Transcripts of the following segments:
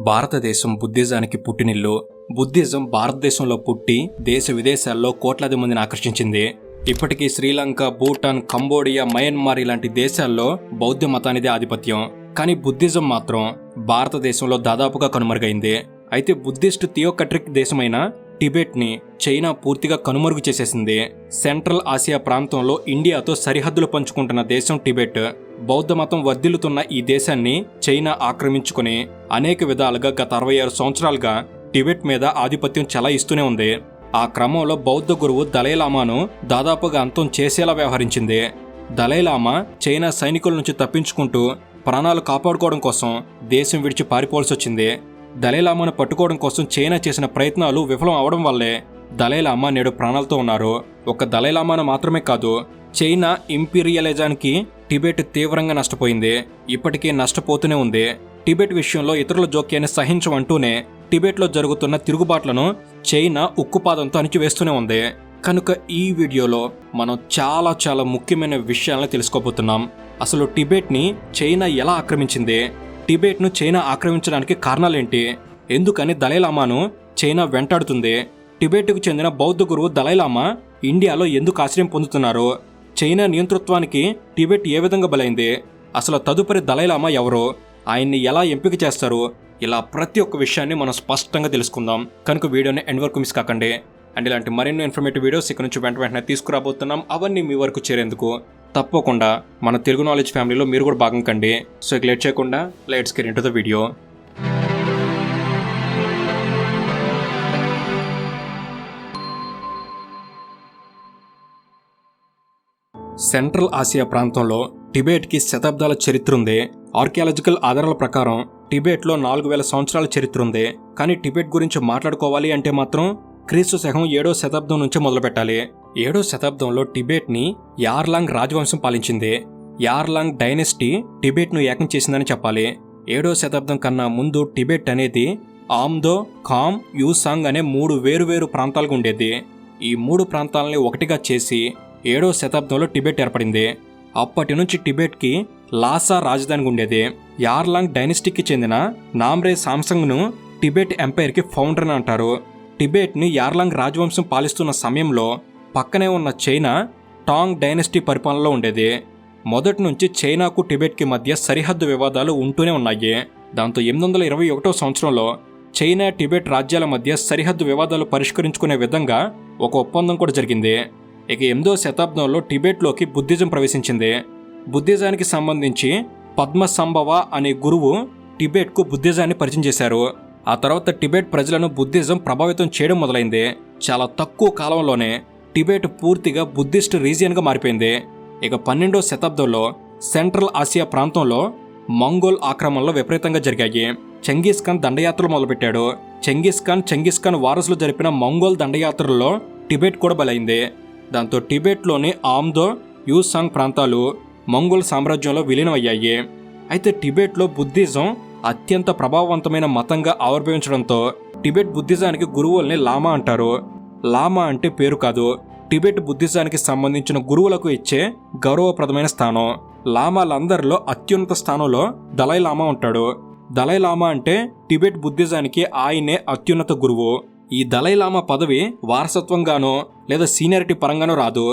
భారతదేశం బుద్ధిజానికి పుట్టినిల్లు. బుద్ధిజం భారతదేశంలో పుట్టి దేశ విదేశాల్లో కోట్లాది మందిని ఆకర్షించింది. ఇప్పటికీ శ్రీలంక, భూటాన్, కంబోడియా, మయన్మార్ ఇలాంటి దేశాల్లో బౌద్ధ మతానిదే ఆధిపత్యం. కానీ బుద్ధిజం మాత్రం భారతదేశంలో దాదాపుగా కనుమరుగైంది. అయితే బుద్ధిస్ట్ థియోకట్రిక్ దేశమైన టిబెట్ని చైనా పూర్తిగా కనుమరుగు చేసేసింది. సెంట్రల్ ఆసియా ప్రాంతంలో ఇండియాతో సరిహద్దులు పంచుకుంటున్న దేశం టిబెట్. బౌద్ధ మతం వర్ధిల్లుతున్న ఈ దేశాన్ని చైనా ఆక్రమించుకుని అనేక విధాలుగా గత 66 సంవత్సరాలుగా టిబెట్ మీద ఆధిపత్యం చెలాయిస్తూనే ఉంది. ఆ క్రమంలో బౌద్ధ గురువు దలైలామాను దాదాపుగా అంతం చేసేలా వ్యవహరించింది. దలైలామా చైనా సైనికుల నుంచి తప్పించుకుంటూ ప్రాణాలు కాపాడుకోవడం కోసం దేశం విడిచి పారిపోవాల్సి వచ్చింది. దలైలామాను పట్టుకోవడం కోసం చైనా చేసిన ప్రయత్నాలు విఫలం అవడం వల్లే దలైలామా నేడు ప్రాణాలతో ఉన్నారు. ఒక దలైలామాను మాత్రమే కాదు, చైనా ఇంపీరియలిజానికి టిబెట్ తీవ్రంగా నష్టపోయింది. ఇప్పటికీ నష్టపోతూనే ఉంది. టిబెట్ విషయంలో ఇతరుల జోక్యాన్ని సహించమంటూనే టిబెట్లో జరుగుతున్న తిరుగుబాట్లను చైనా ఉక్కుపాదంతో అణిచివేస్తూనే ఉంది. కనుక ఈ వీడియోలో మనం చాలా ముఖ్యమైన విషయాలను తెలుసుకోబోతున్నాం. అసలు టిబెట్ని చైనా ఎలా ఆక్రమించింది, టిబెట్ను చైనా ఆక్రమించడానికి కారణాలేంటి, ఎందుకని దలైలామాను చైనా వెంటాడుతుంది, టిబెట్కు చెందిన బౌద్ధ గురువు దలైలామా ఇండియాలో ఎందుకు ఆశ్రయం పొందుతున్నారు, చైనా నియంతృత్వానికి టిబెట్ ఏ విధంగా బలైంది, అసలు తదుపరి దలైలామా ఎవరు, ఆయన్ని ఎలా ఎంపిక చేస్తారు, ఇలా ప్రతి ఒక్క విషయాన్ని మనం స్పష్టంగా తెలుసుకుందాం. కనుక వీడియోని ఎండ్ వరకు మిస్ కాకండి. అండ్ ఇలాంటి మరెన్నో ఇన్ఫర్మేటివ్ వీడియోస్ ఇక్కడ నుంచి వెంటనే తీసుకురాబోతున్నాం. అవన్నీ మీ వరకు చేరేందుకు తప్పకుండా మన తెలుగు నాలెడ్జ్ ఫ్యామిలీలో మీరు కూడా భాగం కండి. సో ఇక లేట్ చేయకుండా let's get into the video. Central Asia ప్రాంతంలో టిబెట్కి శతాబ్దాల చరిత్ర ఉంది. ఆర్కియాలజికల్ ఆధారాల ప్రకారం టిబెట్లో 4000 సంవత్సరాల చరిత్ర ఉంది. కానీ టిబెట్ గురించి మాట్లాడుకోవాలి అంటే మాత్రం క్రీస్తు శకం 7వ శతాబ్దం నుంచి మొదలుపెట్టాలి. 7వ శతాబ్దంలో టిబెట్ని యార్లాంగ్ రాజవంశం పాలించింది. యార్లాంగ్ డైనెస్టీ టిబెట్ను ఏకం చేసిందని చెప్పాలి. 7వ శతాబ్దం కన్నా ముందు టిబెట్ అనేది ఆమ్దో, ఖామ్, యూసాంగ్ అనే 3 వేరువేరు ప్రాంతాలుగా ఉండేది. ఈ 3 ప్రాంతాలని ఒకటిగా చేసి 7వ శతాబ్దంలో టిబెట్ ఏర్పడింది. అప్పటి నుంచి టిబెట్కి లాసా రాజధానిగా ఉండేది. యార్లాంగ్ డైనెస్టీకి చెందిన నామ్రే సామ్సంగ్ను టిబెట్ ఎంపైర్కి ఫౌండర్ అని అంటారు. టిబెట్ని యార్లాంగ్ రాజవంశం పాలిస్తున్న సమయంలో పక్కనే ఉన్న చైనా టాంగ్ డైనెస్టీ పరిపాలనలో ఉండేది. మొదటి నుంచి చైనాకు టిబెట్కి మధ్య సరిహద్దు వివాదాలు ఉంటూనే ఉన్నాయి. దాంతో 821వ సంవత్సరంలో చైనా టిబెట్ రాజ్యాల మధ్య సరిహద్దు వివాదాలు పరిష్కరించుకునే విధంగా ఒక ఒప్పందం కూడా జరిగింది. ఇక 8వ శతాబ్దంలో టిబెట్లోకి బుద్ధిజం ప్రవేశించింది. బుద్ధిజానికి సంబంధించి పద్మసంభవ అనే గురువు టిబెట్కు బుద్ధిజాన్ని పరిచయం చేశారు. ఆ తర్వాత టిబెట్ ప్రజలను బుద్ధిజం ప్రభావితం చేయడం మొదలైంది. చాలా తక్కువ కాలంలోనే టిబెట్ పూర్తిగా బుద్ధిస్ట్ రీజియన్గా మారిపోయింది. ఇక 12వ శతాబ్దంలో సెంట్రల్ ఆసియా ప్రాంతంలో మంగోల్ ఆక్రమణలు విపరీతంగా జరిగాయి. చెంగీస్ ఖాన్ దండయాత్రలు మొదలుపెట్టాడు. చెంగీస్ ఖాన్ వారసులు జరిపిన మంగోల్ దండయాత్రల్లో టిబెట్ కూడా బలైంది. దాంతో టిబెట్లోని ఆమ్దో, యూసాంగ్ ప్రాంతాలు మంగోల్ సామ్రాజ్యంలో విలీనమయ్యాయి. అయితే టిబెట్లో బుద్ధిజం అత్యంత ప్రభావవంతమైన మతంగా ఆవిర్భవించడంతో టిబెట్ బుద్ధిజానికి గురువుల్ని లామా అంటారు. లామా అంటే పేరు కాదు, టిబెట్ బుద్ధిజానికి సంబంధించిన గురువులకు ఇచ్చే గౌరవప్రదమైన స్థానం. లామాలందరిలో అత్యున్నత స్థానంలో దలైలామా ఉంటాడు. దలైలామా అంటే టిబెట్ బుద్ధిజానికి ఆయనే అత్యున్నత గురువు. ఈ దలైలామా పదవి వారసత్వంగానో లేదా సీనియారిటీ పరంగానో రాదు.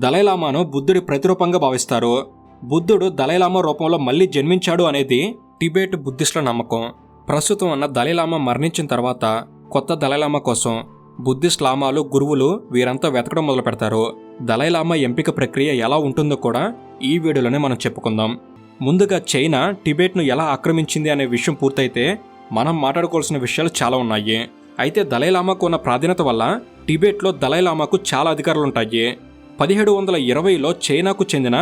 దలైలామాను బుద్ధుడి ప్రతిరూపంగా భావిస్తారు. బుద్ధుడు దలైలామా రూపంలో మళ్ళీ జన్మించాడు అనేది టిబెట్ బుద్ధిస్టుల నమ్మకం. ప్రస్తుతం ఉన్న దలైలామా మరణించిన తర్వాత కొత్త దలైలామా కోసం బుద్ధిస్ట్ లామాలు, గురువులు వీరంతా వెతకడం మొదలు పెడతారు. దలైలామా ఎంపిక ప్రక్రియ ఎలా ఉంటుందో కూడా ఈ వీడియోలోనే మనం చెప్పుకుందాం. ముందుగా చైనా టిబెట్ను ఎలా ఆక్రమించింది అనే విషయం పూర్తయితే మనం మాట్లాడుకోవాల్సిన విషయాలు చాలా ఉన్నాయి. అయితే దలైలామాకు ఉన్న ప్రాధాన్యత వల్ల టిబెట్లో దలైలామాకు చాలా అధికారాలుంటాయి. 1720లో చైనాకు చెందిన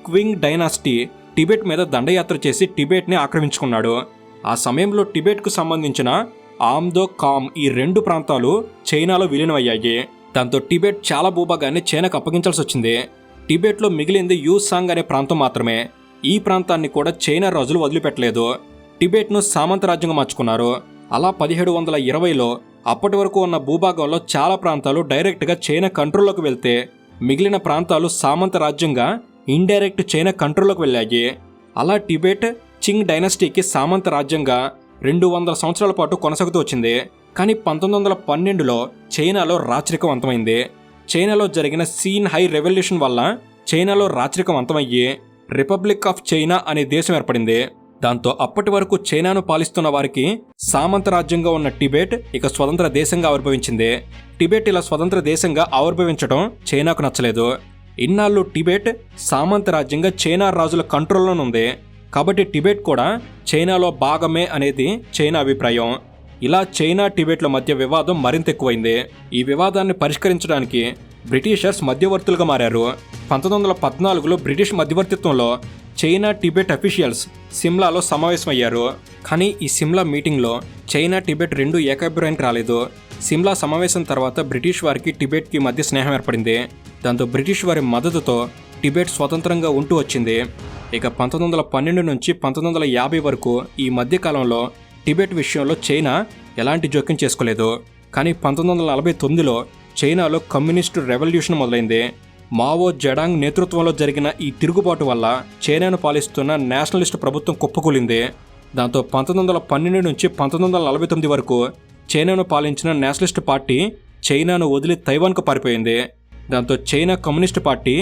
క్వింగ్ డైనాసిటీ టిబెట్ మీద దండయాత్ర చేసి టిబెట్ని ఆక్రమించుకున్నాడు. ఆ సమయంలో టిబెట్కు సంబంధించిన ఆమ్దో, ఖామ్ ఈ 2 ప్రాంతాలు చైనాలో విలీనమయ్యాయి. దాంతో టిబెట్ చాలా భూభాగాన్ని చైనాకు అప్పగించాల్సి వచ్చింది. టిబెట్లో మిగిలింది యూసాంగ్ అనే ప్రాంతం మాత్రమే. ఈ ప్రాంతాన్ని కూడా చైనా రాజులు వదిలిపెట్టలేదు. టిబెట్ను సామంత రాజ్యంగా మార్చుకున్నారు. అలా 1720లో అప్పటి వరకు ఉన్న భూభాగంలో చాలా ప్రాంతాలు డైరెక్ట్గా చైనా కంట్రోల్లోకి వెళ్తే మిగిలిన ప్రాంతాలు సామంత రాజ్యంగా ఇండైరెక్ట్ చైనా కంట్రోల్లోకి వెళ్ళాయి. అలా టిబెట్ చింగ్ డైనస్టీకి సామంత రాజ్యంగా 200 సంవత్సరాల పాటు కొనసాగుతూ వచ్చింది. కానీ 1912లో చైనాలో రాచరికం అంతమైంది. చైనాలో జరిగిన హై రెవల్యూషన్ వల్ల చైనాలో రాచరికం అంతమయ్యి రిపబ్లిక్ ఆఫ్ చైనా అనే దేశం ఏర్పడింది. దాంతో అప్పటి వరకు చైనాను పాలిస్తున్న వారికి సామంత రాజ్యంగా ఉన్న టిబెట్ ఇక స్వతంత్ర దేశంగా ఆవిర్భవించింది. టిబెట్ ఇలా స్వతంత్ర దేశంగా ఆవిర్భవించడం చైనాకు నచ్చలేదు. ఇన్నాళ్ళు టిబెట్ సామంత రాజ్యంగా చైనా రాజుల కంట్రోల్లోనుంది. కాబట్టి టిబెట్ కూడా చైనాలో భాగమే అనేది చైనా అభిప్రాయం. ఇలా చైనా టిబెట్ల మధ్య వివాదం మరింత ఎక్కువైంది. ఈ వివాదాన్ని పరిష్కరించడానికి బ్రిటిషర్స్ మధ్యవర్తులుగా మారారు. 1914లో బ్రిటిష్ మధ్యవర్తిత్వంలో చైనా టిబెట్ అఫీషియల్స్ సిమ్లాలో సమావేశమయ్యారు. కానీ ఈ సిమ్లా మీటింగ్లో చైనా టిబెట్ రెండూ ఏకాభిప్రాయానికి రాలేదు. సిమ్లా సమావేశం తర్వాత బ్రిటిష్ వారికి టిబెట్కి మధ్య స్నేహం ఏర్పడింది. దాంతో బ్రిటిష్ వారి మద్దతుతో టిబెట్ స్వతంత్రంగా ఉంటూ వచ్చింది. ఇక 1912 నుంచి 1950 వరకు ఈ మధ్యకాలంలో టిబెట్ విషయంలో చైనా ఎలాంటి జోక్యం చేసుకోలేదు. కానీ 1949లో చైనాలో కమ్యూనిస్టు రెవల్యూషన్ మొదలైంది. మావో జెడాంగ్ నేతృత్వంలో జరిగిన ఈ తిరుగుబాటు వల్ల చైనాను పాలిస్తున్న నేషనలిస్ట్ ప్రభుత్వం కుప్పకూలింది. దాంతో 1912 నుంచి 1949 వరకు చైనాను పాలించిన నేషనలిస్ట్ పార్టీ చైనాను వదిలి తైవాన్కు పారిపోయింది. దాంతో China communist party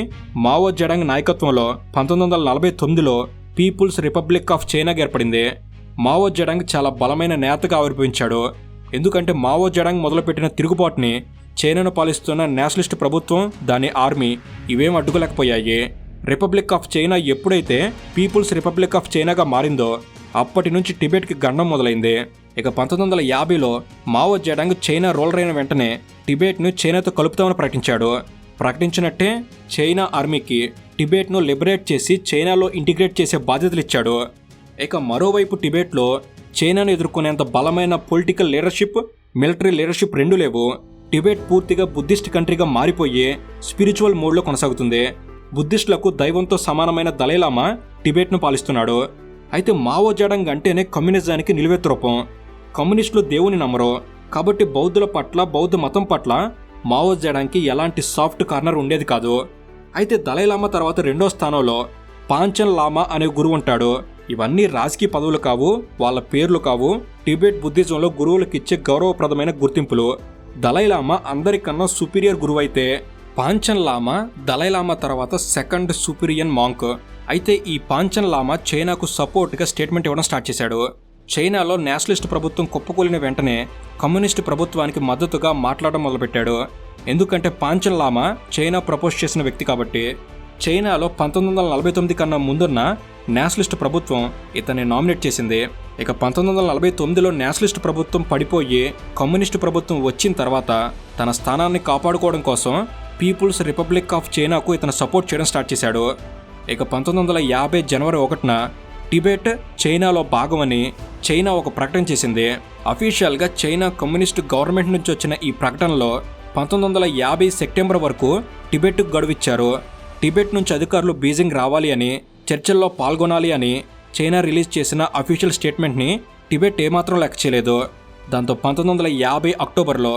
Mao Zedong నాయకత్వంలో 1949లో పీపుల్స్ రిపబ్లిక్ ఆఫ్ చైనాగా ఏర్పడింది. మావో జెడాంగ్ చాలా బలమైన నేతగా ఆవిర్భవించాడు. ఎందుకంటే మావో జెడాంగ్ మొదలుపెట్టిన తిరుగుబాటుని చైనాను పాలిస్తున్న నేషనలిస్ట్ ప్రభుత్వం, దాని ఆర్మీ ఇవేం అడ్డుకోలేకపోయాయి. రిపబ్లిక్ ఆఫ్ చైనా ఎప్పుడైతే పీపుల్స్ రిపబ్లిక్ ఆఫ్ చైనాగా మారిందో అప్పటి నుంచి టిబెట్కి గండం మొదలైంది. ఇక 1950లో మావో జెడాంగ్ చైనా రూలర్ అయిన వెంటనే టిబెట్ను చైనాతో కలుపుతామని ప్రకటించినట్టే చైనా ఆర్మీకి టిబెట్ను లిబరేట్ చేసి చైనాలో ఇంటిగ్రేట్ చేసే బాధ్యతలు ఇచ్చాడు. ఇక మరోవైపు టిబెట్లో చైనాను ఎదుర్కొనేంత బలమైన పొలిటికల్ లీడర్షిప్, మిలిటరీ లీడర్షిప్ రెండూ లేవు. టిబెట్ పూర్తిగా బుద్ధిస్ట్ కంట్రీగా మారిపోయి స్పిరిచువల్ మోడ్లో కొనసాగుతుంది. బుద్ధిస్టులకు దైవంతో సమానమైన దలైలామా టిబెట్ను పాలిస్తున్నాడు. అయితే మావో జెడాంగ్ అంటేనే కమ్యూనిజానికి నిలువెత్తు రూపం. కమ్యూనిస్టులు దేవుని నమ్మరు. కాబట్టి బౌద్ధుల పట్ల, బౌద్ధ మతం పట్ల మావో జెడాంగ్కి ఎలాంటి సాఫ్ట్ కార్నర్ ఉండేది కాదు. అయితే దలైలామా తర్వాత రెండో స్థానంలో పాంచన్ లామా అనే గురువు ఉంటాడు. ఇవన్నీ రాజకీయ పదవులు కావు, వాళ్ళ పేర్లు కావు. టిబెట్ బుద్ధిజంలో గురువులకిచ్చే గౌరవప్రదమైన గుర్తింపులు. దలైలామా అందరికన్నా సుపీరియర్ గురువు అయితే పాంచన్ లామా దలైలామా తర్వాత సెకండ్ సుపీరియన్ మాంక్. అయితే ఈ పాంచన్ లామా చైనాకు సపోర్ట్గా స్టేట్మెంట్ ఇవ్వడం స్టార్ట్ చేశాడు. చైనాలో నేషనలిస్ట్ ప్రభుత్వం కుప్పకూలిన వెంటనే కమ్యూనిస్ట్ ప్రభుత్వానికి మద్దతుగా మాట్లాడడం మొదలుపెట్టాడు. ఎందుకంటే పాంచన్ లామా చైనా ప్రపోజ్ చేసిన వ్యక్తి కాబట్టి. చైనాలో 1949 కన్నా ముందున్న నేషనలిస్ట్ ప్రభుత్వం ఇతన్ని నామినేట్ చేసింది. ఇక 1949లో నేషనలిస్ట్ ప్రభుత్వం పడిపోయి కమ్యూనిస్టు ప్రభుత్వం వచ్చిన తర్వాత తన స్థానాన్ని కాపాడుకోవడం కోసం పీపుల్స్ రిపబ్లిక్ ఆఫ్ చైనాకు ఇతను సపోర్ట్ చేయడం స్టార్ట్ చేశాడు. ఇక 1950 జనవరి 1న టిబెట్ చైనాలో భాగమని చైనా ఒక ప్రకటన చేసింది. అఫీషియల్గా చైనా కమ్యూనిస్టు గవర్నమెంట్ నుంచి వచ్చిన ఈ ప్రకటనలో 1950 సెప్టెంబర్ వరకు టిబెట్కు గడువిచ్చారు. టిబెట్ నుంచి అధికారులు బీజింగ్ రావాలి అని, చర్చల్లో పాల్గొనాలి అని చైనా రిలీజ్ చేసిన అఫీషియల్ స్టేట్మెంట్ని టిబెట్ ఏమాత్రం లెక్క చేయలేదు. దాంతో 1950 అక్టోబర్లో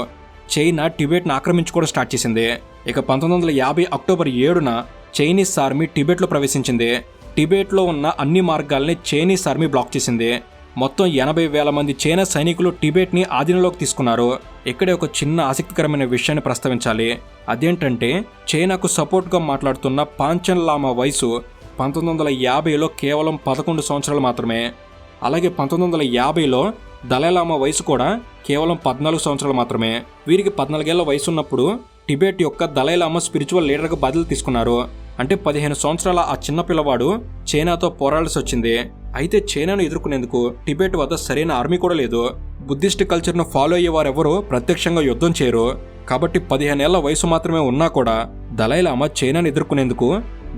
చైనా టిబెట్ను ఆక్రమించుకోవడం స్టార్ట్ చేసింది. ఇక 1950 అక్టోబర్ 7న చైనీస్ ఆర్మీ టిబెట్లో ప్రవేశించింది. టిబెట్లో ఉన్న అన్ని మార్గాల్ని చైనీస్ ఆర్మీ బ్లాక్ చేసింది. మొత్తం 80,000 మంది చైనా సైనికులు టిబెట్ని ఆధీనంలోకి తీసుకున్నారు. ఇక్కడే ఒక చిన్న ఆసక్తికరమైన విషయాన్ని ప్రస్తావించాలి. అదేంటంటే చైనాకు సపోర్ట్గా మాట్లాడుతున్న పాంచన్ లామా వయసు 1950లో కేవలం 11 సంవత్సరాలు మాత్రమే. అలాగే 1950లో దలైలామా వయసు కూడా కేవలం 14 సంవత్సరాలు మాత్రమే. వీరికి 14 ఏళ్ల వయసు ఉన్నప్పుడు టిబెట్ యొక్క దలైలామా స్పిరిచువల్ లీడర్గా బాధ్యతలు తీసుకున్నారు. అంటే 15 సంవత్సరాల ఆ చిన్న పిల్లవాడు చైనాతో పోరాడాల్సి వచ్చింది. అయితే చైనాను ఎదుర్కొనేందుకు టిబెట్ వద్ద సరైన ఆర్మీ కూడా లేదు. బుద్ధిస్ట్ కల్చర్ను ఫాలో అయ్యే వారెవరూ ప్రత్యక్షంగా యుద్ధం చేయరు. కాబట్టి 15 ఏళ్ల వయసు మాత్రమే ఉన్నా కూడా దలైలామా చైనాను ఎదుర్కొనేందుకు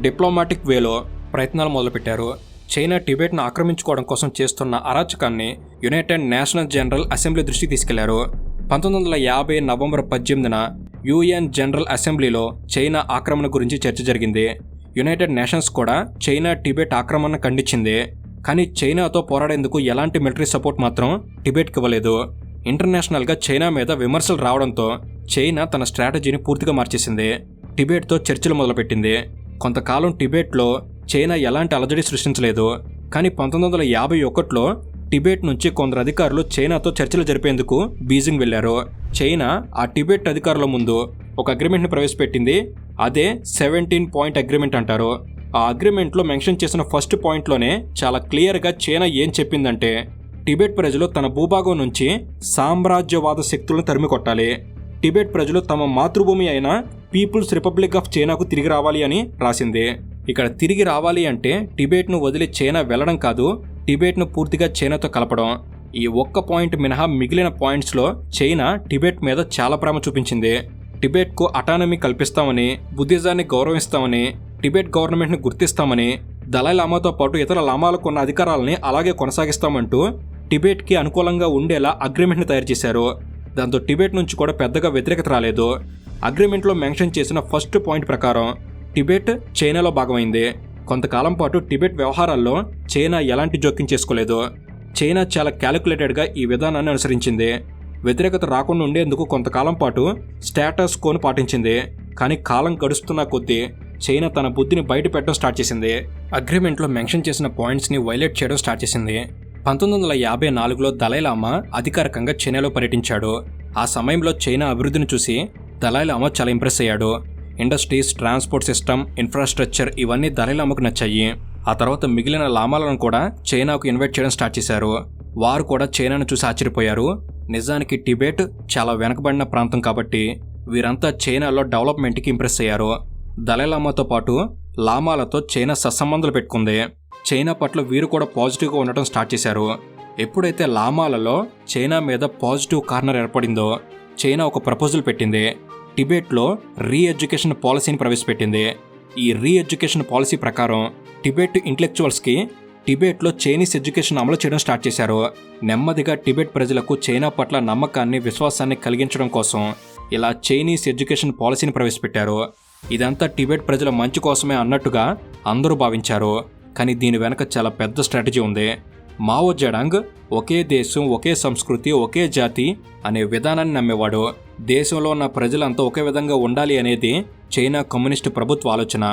డిప్లొమాటిక్ వేలో ప్రయత్నాలు మొదలుపెట్టారు. చైనా టిబెట్ను ఆక్రమించుకోవడం కోసం చేస్తున్న అరాచకాన్ని యునైటెడ్ నేషనల్ జనరల్ అసెంబ్లీ దృష్టికి తీసుకెళ్లారు. 1950 నవంబర్ 18న యుఎన్ జనరల్ అసెంబ్లీలో చైనా ఆక్రమణ గురించి చర్చ జరిగింది. యునైటెడ్ నేషన్స్ కూడా చైనా టిబెట్ ఆక్రమణను ఖండించింది. కానీ చైనాతో పోరాడేందుకు ఎలాంటి మిలిటరీ సపోర్ట్ మాత్రం టిబెట్కి ఇవ్వలేదు. ఇంటర్నేషనల్గా చైనా మీద విమర్శలు రావడంతో చైనా తన స్ట్రాటజీని పూర్తిగా మార్చేసింది. టిబెట్తో చర్చలు మొదలుపెట్టింది. కొంతకాలం టిబెట్లో చైనా ఎలాంటి అలజడి సృష్టించలేదు. కానీ 1951లో టిబెట్ నుంచి కొందరు అధికారులు చైనాతో చర్చలు జరిపేందుకు బీజింగ్ వెళ్లారు. చైనా ఆ టిబెట్ అధికారుల ముందు ఒక అగ్రిమెంట్ని ప్రవేశపెట్టింది. అదే 17 పాయింట్ అగ్రిమెంట్ అంటారు. ఆ అగ్రిమెంట్లో మెన్షన్ చేసిన ఫస్ట్ పాయింట్లోనే చాలా క్లియర్గా చైనా ఏం చెప్పిందంటే టిబెట్ ప్రజలు తన భూభాగం నుంచి సామ్రాజ్యవాద శక్తులను తరిమికొట్టాలి. టిబెట్ ప్రజలు తమ మాతృభూమి అయిన పీపుల్స్ రిపబ్లిక్ ఆఫ్ చైనాకు తిరిగి రావాలి అని రాసింది. ఇక్కడ తిరిగి రావాలి అంటే టిబెట్ను వదిలి చైనా వెళ్లడం కాదు, టిబెట్ను పూర్తిగా చైనాతో కలపడం. ఈ ఒక్క పాయింట్ మినహా మిగిలిన పాయింట్స్లో చైనా టిబెట్ మీద చాలా ప్రేమ చూపించింది. టిబెట్కు అటానమీ కల్పిస్తామని, బుద్ధిజాన్ని గౌరవిస్తామని, టిబెట్ గవర్నమెంట్ని గుర్తిస్తామని, దలై లామాతో పాటు ఇతర లామాలకు ఉన్న అధికారాలని అలాగే కొనసాగిస్తామంటూ టిబెట్కి అనుకూలంగా ఉండేలా అగ్రిమెంట్ని తయారు చేశారు. దాంతో టిబెట్ నుంచి కూడా పెద్దగా వ్యతిరేకత రాలేదు. అగ్రిమెంట్లో మెన్షన్ చేసిన ఫస్ట్ పాయింట్ ప్రకారం టిబెట్ చైనాలో భాగమైంది. కొంతకాలం పాటు టిబెట్ వ్యవహారాల్లో చైనా ఎలాంటి జోక్యం చేసుకోలేదు. చైనా చాలా క్యాలిక్యులేటెడ్గా ఈ విధానాన్ని అనుసరించింది. వ్యతిరేకత రాకుండా ఉండేందుకు కొంతకాలం పాటు స్టేటస్ కోను పాటించింది. కానీ కాలం గడుస్తున్న కొద్దీ చైనా తన బుద్ధిని బయట పెట్టడం స్టార్ట్ చేసింది. అగ్రిమెంట్లో మెన్షన్ చేసిన పాయింట్స్ని వైలేట్ చేయడం స్టార్ట్ చేసింది. 1954లో దలైలామా అధికారికంగా చైనాలో పర్యటించాడు. ఆ సమయంలో చైనా అభివృద్ధిని చూసి దలైలామా చాలా ఇంప్రెస్ అయ్యాడు. ఇండస్ట్రీస్, ట్రాన్స్పోర్ట్ సిస్టమ్, ఇన్ఫ్రాస్ట్రక్చర్ ఇవన్నీ దలైలామాకు నచ్చాయి. ఆ తర్వాత మిగిలిన లామాలను కూడా చైనాకు ఇన్వైట్ చేయడం స్టార్ట్ చేశారు. వారు కూడా చైనాను చూసి ఆశ్చర్యపోయారు. నిజానికి టిబెట్ చాలా వెనకబడిన ప్రాంతం కాబట్టి వీరంతా చైనాలో డెవలప్మెంట్కి ఇంప్రెస్ అయ్యారు. దలైలామాతో పాటు లామాలతో చైనా సత్సంబంధాలు పెట్టుకుంది. చైనా పట్ల వీరు కూడా పాజిటివ్గా ఉండటం స్టార్ట్ చేశారు. ఎప్పుడైతే లామాలలో చైనా మీద పాజిటివ్ కార్నర్ ఏర్పడిందో చైనా ఒక ప్రపోజల్ పెట్టింది. టిబెట్లో రీఎడ్యుకేషన్ పాలసీని ప్రవేశపెట్టింది. ఈ రీఎడ్యుకేషన్ పాలసీ ప్రకారం టిబెట్ ఇంటెలెక్చువల్స్కి టిబెట్లో చైనీస్ ఎడ్యుకేషన్ అమలు చేయడం స్టార్ట్ చేశారు. నెమ్మదిగా టిబెట్ ప్రజలకు చైనా పట్ల నమ్మకాన్ని, విశ్వాసాన్ని కలిగించడం కోసం ఇలా చైనీస్ ఎడ్యుకేషన్ పాలసీని ప్రవేశపెట్టారు. ఇదంతా టిబెట్ ప్రజల మంచి కోసమే అన్నట్టుగా అందరూ భావించారు. కానీ దీని వెనక చాలా పెద్ద స్ట్రాటజీ ఉంది. మావో జెడాంగ్ ఒకే దేశం, ఒకే సంస్కృతి, ఒకే జాతి అనే విధానాన్ని నమ్మేవాడు. దేశంలో ఉన్న ప్రజలంతా ఒకే విధంగా ఉండాలి అనేది చైనా కమ్యూనిస్టు ప్రభుత్వ ఆలోచన.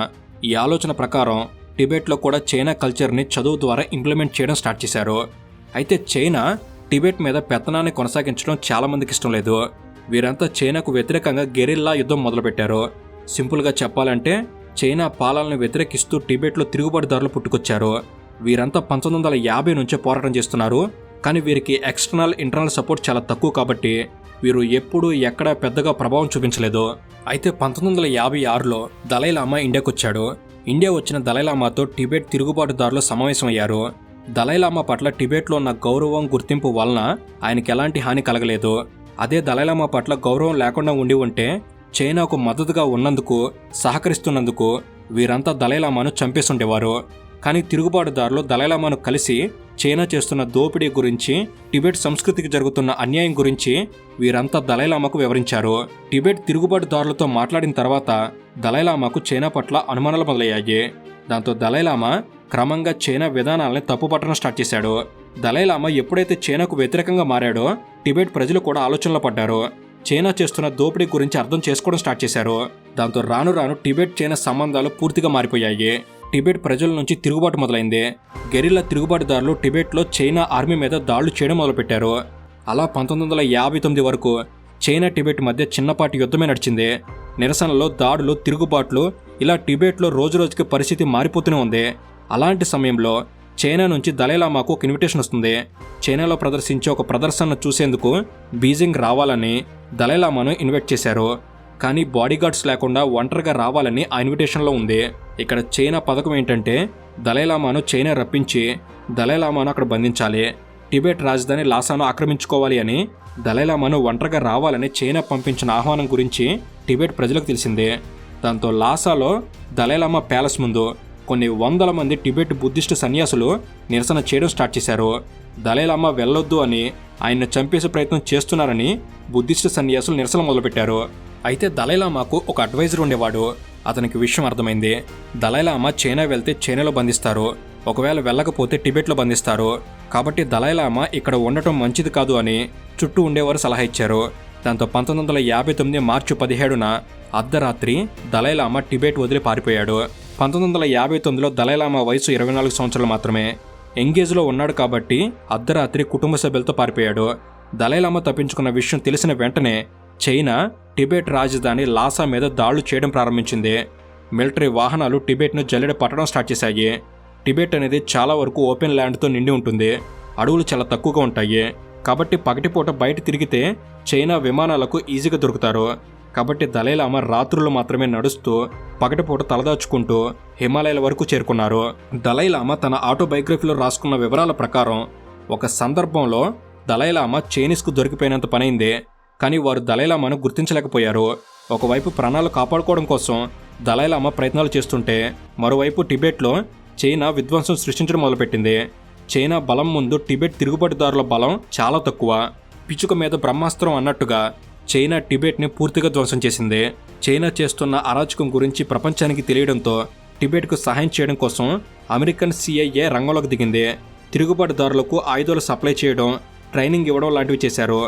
ఈ ఆలోచన ప్రకారం టిబెట్లో కూడా చైనా కల్చర్ని చదువు ద్వారా ఇంప్లిమెంట్ చేయడం స్టార్ట్ చేశారు. అయితే చైనా టిబెట్ మీద పెత్తనాన్ని కొనసాగించడం చాలామందికి ఇష్టం లేదు. వీరంతా చైనాకు వ్యతిరేకంగా గెరిల్లా యుద్ధం మొదలుపెట్టారు. సింపుల్గా చెప్పాలంటే చైనా పాలనను వ్యతిరేకిస్తూ టిబెట్లో తిరుగుబాటుదారులు పుట్టుకొచ్చారు. వీరంతా 1950 నుంచే పోరాటం చేస్తున్నారు. కానీ వీరికి ఎక్స్టర్నల్, ఇంటర్నల్ సపోర్ట్ చాలా తక్కువ కాబట్టి వీరు ఎప్పుడూ ఎక్కడా పెద్దగా ప్రభావం చూపించలేదు. అయితే 1956లో దలైలామా ఇండియాకు వచ్చాడు. ఇండియా వచ్చిన దలైలామాతో టిబెట్ తిరుగుబాటుదారులు సమావేశమయ్యారు. దలైలామా పట్ల టిబెట్లో ఉన్న గౌరవం, గుర్తింపు వలన ఆయనకి ఎలాంటి హాని కలగలేదు. అదే దలైలామా పట్ల గౌరవం లేకుండా ఉండి ఉంటే చైనాకు మద్దతుగా ఉన్నందుకు, సహకరిస్తున్నందుకు వీరంతా దలైలామాను చంపేస్తుండేవారు. కానీ తిరుగుబాటుదారులు దలైలామాను కలిసి చైనా చేస్తున్న దోపిడీ గురించి, టిబెట్ సంస్కృతికి జరుగుతున్న అన్యాయం గురించి వీరంతా దలైలామాకు వివరించారు. టిబెట్ తిరుగుబాటుదారులతో మాట్లాడిన తర్వాత దలైలామాకు చైనా పట్ల అనుమానాలు మొదలయ్యాయి. దాంతో దలైలామా క్రమంగా చైనా విధానాలని తప్పుపట్టడం స్టార్ట్ చేశాడు. దలైలామా ఎప్పుడైతే చైనాకు వ్యతిరేకంగా మారాడో టిబెట్ ప్రజలు కూడా ఆలోచనలో పడ్డారు. చైనా చేస్తున్న దోపిడీ గురించి అర్థం చేసుకోవడం స్టార్ట్ చేశారు. దాంతో రాను రాను టిబెట్ చైనా సంబంధాలు పూర్తిగా మారిపోయాయి. టిబెట్ ప్రజల నుంచి తిరుగుబాటు మొదలైంది. గెరిల్లా తిరుగుబాటుదారులు టిబెట్లో చైనా ఆర్మీ మీద దాడులు చేయడం మొదలుపెట్టారు. అలా 1959 వరకు చైనా టిబెట్ మధ్య చిన్నపాటి యుద్ధమే నడిచింది. నిరసనలో, దాడులు, తిరుగుబాట్లు ఇలా టిబెట్లో రోజురోజుకి పరిస్థితి మారిపోతూనే ఉంది. అలాంటి సమయంలో చైనా నుంచి దలైలామాకు ఒక ఇన్విటేషన్ వస్తుంది. చైనాలో ప్రదర్శించే ఒక ప్రదర్శనను చూసేందుకు బీజింగ్ రావాలని దలైలామాను ఇన్వైట్ చేశారు. కానీ బాడీగార్డ్స్ లేకుండా ఒంటరిగా రావాలని ఆ ఇన్విటేషన్లో ఉంది. ఇక్కడ చైనా పథకం ఏంటంటే దలైలామాను చైనా రప్పించి దలైలామాను అక్కడ బంధించాలి. టిబెట్ రాజధాని లాసాను ఆక్రమించుకోవాలి అని దలైలామాను ఒంటరిగా రావాలని చైనా పంపించిన ఆహ్వానం గురించి టిబెట్ ప్రజలకు తెలిసిందే. దాంతో లాసాలో దలైలామా ప్యాలెస్ ముందు కొన్ని వందల మంది టిబెట్ బుద్ధిస్టు సన్యాసులు నిరసన చేయడం స్టార్ట్ చేశారు. దలైలామా వెళ్ళొద్దు అని, ఆయన్ను చంపేసే ప్రయత్నం చేస్తున్నారని బుద్ధిస్టు సన్యాసులు నిరసన మొదలుపెట్టారు. అయితే దలైలామాకు ఒక అడ్వైజర్ ఉండేవాడు. అతనికి విషయం అర్థమైంది. దలైలామా చైనా వెళ్తే చైనాలో బంధిస్తారు, ఒకవేళ వెళ్ళకపోతే టిబెట్లో బంధిస్తారు. కాబట్టి దలైలామా ఇక్కడ ఉండటం మంచిది కాదు అని చుట్టూ ఉండేవారు సలహా ఇచ్చారు. దాంతో 1959 మార్చి 17న అర్ధరాత్రి దలైలామా టిబెట్ వదిలి పారిపోయాడు. 1959లో దలైలామా వయసు 24 సంవత్సరాలు మాత్రమే. ఎంగేజ్లో ఉన్నాడు కాబట్టి అర్ధరాత్రి కుటుంబ సభ్యులతో పారిపోయాడు. దలైలామా తప్పించుకున్న విషయం తెలిసిన వెంటనే చైనా టిబెట్ రాజధాని లాసా మీద దాడులు చేయడం ప్రారంభించింది. మిలిటరీ వాహనాలు టిబెట్ను జల్లెడ పట్టడం స్టార్ట్ చేశాయి. టిబెట్ అనేది చాలా వరకు ఓపెన్ ల్యాండ్తో నిండి ఉంటుంది. అడవులు చాలా తక్కువగా ఉంటాయి. కాబట్టి పగటిపూట బయట తిరిగితే చైనా విమానాలకు ఈజీగా దొరుకుతారు. కాబట్టి దలైలామా రాత్రులు మాత్రమే నడుస్తూ పగటిపూట తలదాచుకుంటూ హిమాలయాల వరకు చేరుకున్నారు. దలైలామా తన ఆటోబయోగ్రఫీలో రాసుకున్న వివరాల ప్రకారం ఒక సందర్భంలో దలైలామా చైనీస్కు దొరికిపోయినంత పనైంది. కానీ వారు దలైలామాను గుర్తించలేకపోయారు. ఒకవైపు ప్రాణాలు కాపాడుకోవడం కోసం దలైలామా ప్రయత్నాలు చేస్తుంటే మరోవైపు టిబెట్లో చైనా విధ్వంసం సృష్టించడం మొదలుపెట్టింది. చైనా బలం ముందు టిబెట్ తిరుగుబాటుదారుల బలం చాలా తక్కువ. పిచ్చుక మీద బ్రహ్మాస్త్రం అన్నట్టుగా చైనా టిబెట్ని పూర్తిగా ధ్వంసం చేసింది. చైనా చేస్తున్న అరాచకం గురించి ప్రపంచానికి తెలియడంతో టిబెట్కు సహాయం చేయడం కోసం అమెరికన్ CIA రంగంలోకి దిగింది. తిరుగుబాటుదారులకు ఆయుధాలు సప్లై చేయడం, ట్రైనింగ్ ఇవ్వడం లాంటివి చేశారు.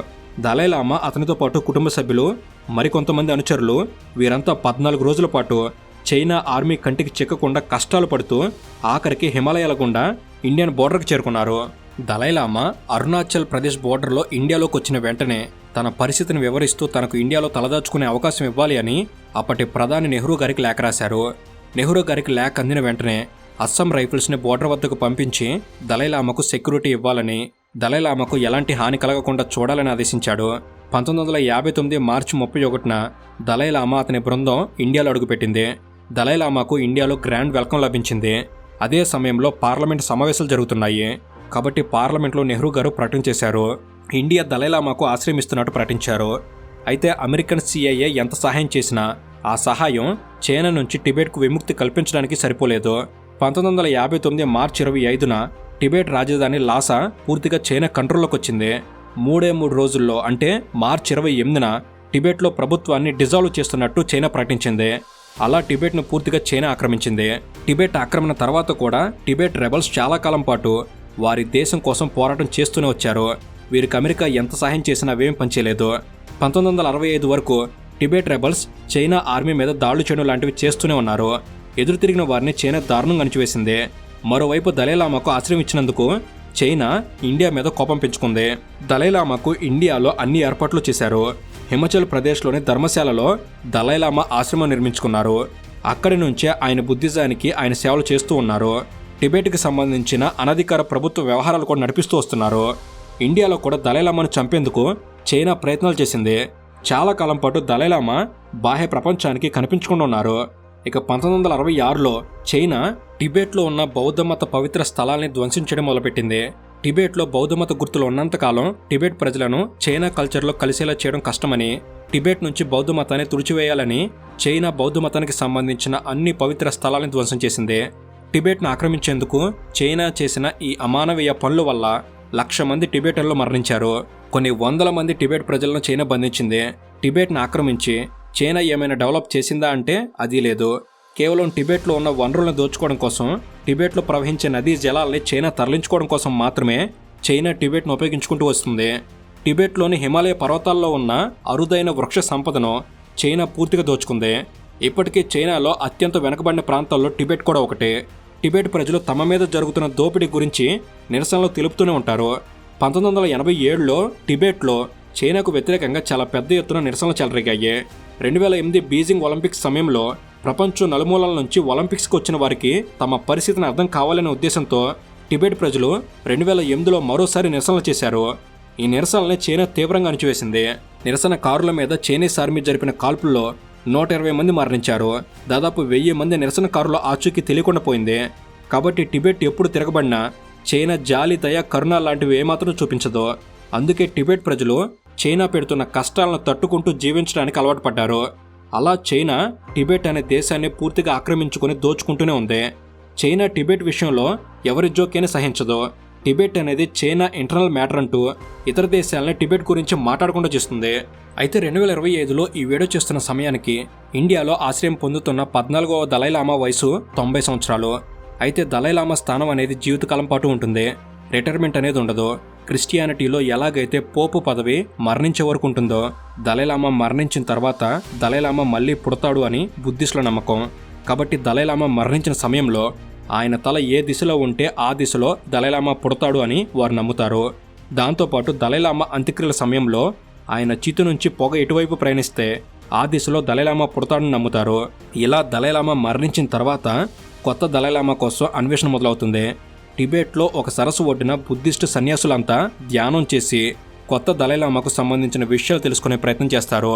దలైలామా అతనితో పాటు కుటుంబ సభ్యులు, మరికొంతమంది అనుచరులు వీరంతా 14 రోజుల పాటు చైనా ఆర్మీ కంటికి చిక్కకుండా కష్టాలు పడుతూ ఆఖరికి హిమాలయాల గుండా ఇండియన్ బోర్డర్కి చేరుకున్నారు. దలైలామా అరుణాచల్ ప్రదేశ్ బోర్డర్లో ఇండియాలోకి వచ్చిన వెంటనే తన పరిస్థితిని వివరిస్తూ తనకు ఇండియాలో తలదాచుకునే అవకాశం ఇవ్వాలి అని అప్పటి ప్రధాని నెహ్రూ గారికి లేఖ రాశారు. నెహ్రూ గారికి లేఖ అందిన వెంటనే అస్సాం రైఫిల్స్ని బోర్డర్ వద్దకు పంపించి దలైలామాకు సెక్యూరిటీ ఇవ్వాలని, దలైలామాకు ఎలాంటి హాని కలగకుండా చూడాలని ఆదేశించాడు. 1959 మార్చి 31న దలైలామా అతని బృందం ఇండియాలో అడుగుపెట్టింది. దలైలామాకు ఇండియాలో గ్రాండ్ వెల్కమ్ లభించింది. అదే సమయంలో పార్లమెంట్ సమావేశాలు జరుగుతున్నాయి. కాబట్టి పార్లమెంట్లో నెహ్రూ గారు ప్రకటన చేశారు. ఇండియా దలైలామాకు ఆశ్రయమిస్తున్నట్టు ప్రకటించారు. అయితే అమెరికన్ CIA ఎంత సహాయం చేసినా ఆ సహాయం చైనా నుంచి టిబెట్కు విముక్తి కల్పించడానికి సరిపోలేదు. 1959 మార్చి 25న టిబెట్ రాజధాని లాసా పూర్తిగా చైనా కంట్రోల్లోకి వచ్చింది. 3 రోజుల్లో అంటే మార్చి 28న టిబెట్లో ప్రభుత్వాన్ని డిజాల్వ్ చేస్తున్నట్టు చైనా ప్రకటించింది. అలా టిబెట్ను పూర్తిగా చైనా ఆక్రమించింది. టిబెట్ ఆక్రమణ తర్వాత కూడా టిబెట్ రెబల్స్ చాలా కాలం పాటు వారి దేశం కోసం పోరాటం చేస్తూనే వచ్చారు. వీరికి అమెరికా ఎంత సహాయం చేసినా అవేం పనిచేయలేదు. 1965 వరకు టిబెట్ రెబల్స్ చైనా ఆర్మీ మీద దాడులు చేయడం లాంటివి చేస్తూనే ఉన్నారు. ఎదురు తిరిగిన వారిని చైనా దారుణంగా అణిచివేసింది. మరోవైపు దలైలామాకు ఆశ్రయం ఇచ్చినందుకు చైనా ఇండియా మీద కోపం పెంచుకుంది. దలైలామాకు ఇండియాలో అన్ని ఏర్పాట్లు చేశారు. హిమాచల్ ప్రదేశ్లోని ధర్మశాలలో దలైలామా ఆశ్రమం నిర్మించుకున్నారు. అక్కడి నుంచే ఆయన బుద్ధిజానికి ఆయన సేవలు చేస్తూ ఉన్నారు. టిబెట్కి సంబంధించిన అనధికార ప్రభుత్వ వ్యవహారాలు కూడా నడిపిస్తూ వస్తున్నారు. ఇండియాలో కూడా దలైలామాను చంపేందుకు చైనా ప్రయత్నాలు చేసింది. చాలా కాలం పాటు దలైలామా బాహ్య ప్రపంచానికి కనిపించకుండా ఉన్నారు. ఇక 1966లో చైనా టిబెట్లో ఉన్న బౌద్ధమత పవిత్ర స్థలాల్ని ధ్వంసించడం మొదలుపెట్టింది. టిబెట్లో బౌద్ధమత గుర్తులు ఉన్నంతకాలం టిబెట్ ప్రజలను చైనా కల్చర్లో కలిసేలా చేయడం కష్టమని, టిబెట్ నుంచి బౌద్ధ మతాన్ని తుడిచివేయాలని చైనా బౌద్ధ మతానికి సంబంధించిన అన్ని పవిత్ర స్థలాలను ధ్వంసం చేసింది. టిబెట్ను ఆక్రమించేందుకు చైనా చేసిన ఈ అమానవీయ పనుల వల్ల 1,00,000 మంది టిబెటన్లు మరణించారు. కొన్ని వందల మంది టిబెట్ ప్రజలను చైనా బంధించింది. టిబెట్ను ఆక్రమించి చైనా ఏమైనా డెవలప్ చేసిందా అంటే అది లేదు. కేవలం టిబెట్లో ఉన్న వనరులను దోచుకోవడం కోసం, టిబెట్లో ప్రవహించే నదీ జలాల్ని చైనా తరలించుకోవడం కోసం మాత్రమే చైనా టిబెట్ను ఉపయోగించుకుంటూ వస్తుంది. టిబెట్లోని హిమాలయ పర్వతాల్లో ఉన్న అరుదైన వృక్ష సంపదను చైనా పూర్తిగా దోచుకుంది. ఇప్పటికీ చైనాలో అత్యంత వెనుకబడిన ప్రాంతాల్లో టిబెట్ కూడా ఒకటి. టిబెట్ ప్రజలు తమ మీద జరుగుతున్న దోపిడీ గురించి నిరసనలు తెలుపుతూనే ఉంటారు. 1987లో టిబెట్లో చైనాకు వ్యతిరేకంగా చాలా పెద్ద ఎత్తున నిరసనలు చెలరేగాయి. 2008 బీజింగ్ ఒలింపిక్స్ సమయంలో ప్రపంచం నలుమూలల నుంచి ఒలింపిక్స్కి వచ్చిన వారికి తమ పరిస్థితిని అర్థం కావాలనే ఉద్దేశంతో టిబెట్ ప్రజలు 2008లో మరోసారి నిరసనలు చేశారు. ఈ నిరసనల్ని చైనా తీవ్రంగా అణిచివేసింది. నిరసనకారుల మీద చైనీస్ ఆర్మీ జరిపిన కాల్పుల్లో 120 మంది మరణించారు. దాదాపు 1000 మంది నిరసనకారుల ఆచూకీ తెలియకుండా పోయింది. కాబట్టి టిబెట్ ఎప్పుడు తిరగబడినా చైనా జాలి, దయ, కరుణ లాంటివి ఏమాత్రం చూపించదు. అందుకే టిబెట్ ప్రజలు చైనా పెడుతున్న కష్టాలను తట్టుకుంటూ జీవించడానికి అలవాటు పడ్డారు. అలా చైనా టిబెట్ అనే దేశాన్ని పూర్తిగా ఆక్రమించుకుని దోచుకుంటూనే ఉంది. చైనా టిబెట్ విషయంలో ఎవరి జోక్యాన్ని సహించదు. టిబెట్ అనేది చైనా ఇంటర్నల్ మ్యాటర్ అంటూ ఇతర దేశాలని టిబెట్ గురించి మాట్లాడకుండా చేస్తుంది. అయితే 2025లో ఈ వీడియో చేస్తున్న సమయానికి ఇండియాలో ఆశ్రయం పొందుతున్న 14వ దలైలామా వయసు 90 సంవత్సరాలు. అయితే దలైలామా స్థానం అనేది జీవితకాలం పాటు ఉంటుంది. రిటైర్మెంట్ అనేది ఉండదు. క్రిస్టియానిటీలో ఎలాగైతే పోపు పదవి మరణించే వరకు ఉంటుందో, దలైలామా మరణించిన తర్వాత దలైలామా మళ్ళీ పుడతాడు అని బుద్ధిస్టుల నమ్మకం. కాబట్టి దలైలామా మరణించిన సమయంలో ఆయన తల ఏ దిశలో ఉంటే ఆ దిశలో దలైలామా పుడతాడు అని వారు నమ్ముతారు. దాంతోపాటు దలైలామా అంత్యక్రియల సమయంలో ఆయన చితి నుంచి పొగ ఎటువైపు ప్రయాణిస్తే ఆ దిశలో దలైలామా పుడతాడని నమ్ముతారు. ఇలా దలైలామా మరణించిన తర్వాత కొత్త దలైలామా కోసం అన్వేషణ మొదలవుతుంది. టిబెట్లో ఒక సరస్సు ఒడ్డున బుద్ధిస్టు సన్యాసులంతా ధ్యానం చేసి కొత్త దలైలామాకు సంబంధించిన విషయాలు తెలుసుకునే ప్రయత్నం చేస్తారు.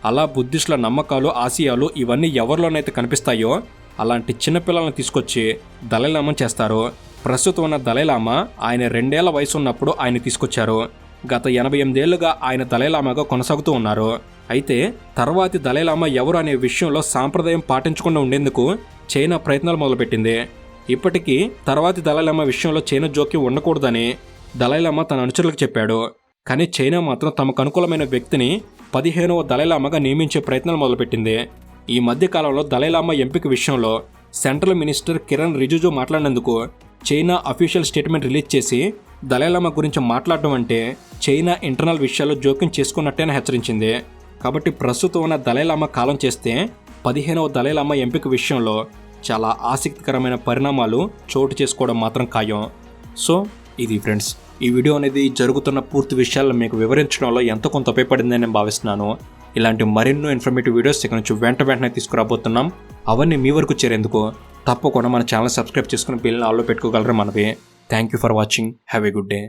అలా బుద్ధిస్టుల నమ్మకాలు, ఆశయాలు ఇవన్నీ ఎవరిలోనైతే కనిపిస్తాయో అలాంటి చిన్నపిల్లలను తీసుకొచ్చి దలైలామాను చేస్తారు. ప్రస్తుతం ఉన్న దలైలామా ఆయన 2 ఏళ్ల వయసు ఉన్నప్పుడు ఆయన తీసుకొచ్చారు. గత 88 ఏళ్లుగా ఆయన దలైలామాగా కొనసాగుతూ ఉన్నారు. అయితే తర్వాతి దలైలామా ఎవరు అనే విషయంలో సాంప్రదాయం పాటించకుండా ఉండేందుకు చైనా ప్రయత్నాలు మొదలుపెట్టింది. ఇప్పటికీ తర్వాతి దలైలామా విషయంలో చైనా జోక్యం ఉండకూడదని దలైలామా తన అనుచరులకు చెప్పాడు. కానీ చైనా మాత్రం తమకు అనుకూలమైన వ్యక్తిని 15వ దలైలామాగా నియమించే ప్రయత్నాలు మొదలుపెట్టింది. ఈ మధ్య కాలంలో దలైలామా ఎంపిక విషయంలో సెంట్రల్ మినిస్టర్ కిరణ్ రిజిజు మాట్లాడినందుకు చైనా అఫీషియల్ స్టేట్మెంట్ రిలీజ్ చేసి దలైలామా గురించి మాట్లాడడం అంటే చైనా ఇంటర్నల్ విషయాల్లో జోక్యం చేసుకున్నట్టేనే హెచ్చరించింది. కాబట్టి ప్రస్తుతం ఉన్న దలైలామా కాలం చేస్తే 15వ దలైలామా ఎంపిక విషయంలో చాలా ఆసక్తికరమైన పరిణామాలు చోటు చేసుకోవడం మాత్రం ఖాయం. సో ఇది ఫ్రెండ్స్, ఈ వీడియో అనేది జరుగుతున్న పూర్తి విషయాలను మీకు వివరించడంలో ఎంతో కొంత ఉపయోగపడిందని నేను భావిస్తున్నాను. ఇలాంటి మరెన్నో ఇన్ఫర్మేటివ్ వీడియోస్ ఇక్కడ నుంచి వెంటనే తీసుకురాబోతున్నాం. అవన్నీ మీ వరకు చేరేందుకు తప్పకుండా మన ఛానల్ సబ్స్క్రైబ్ చేసుకుని బెల్ ఆల్లో పెట్టుకోగలరు మనవి. Thank you for watching. Have a good day.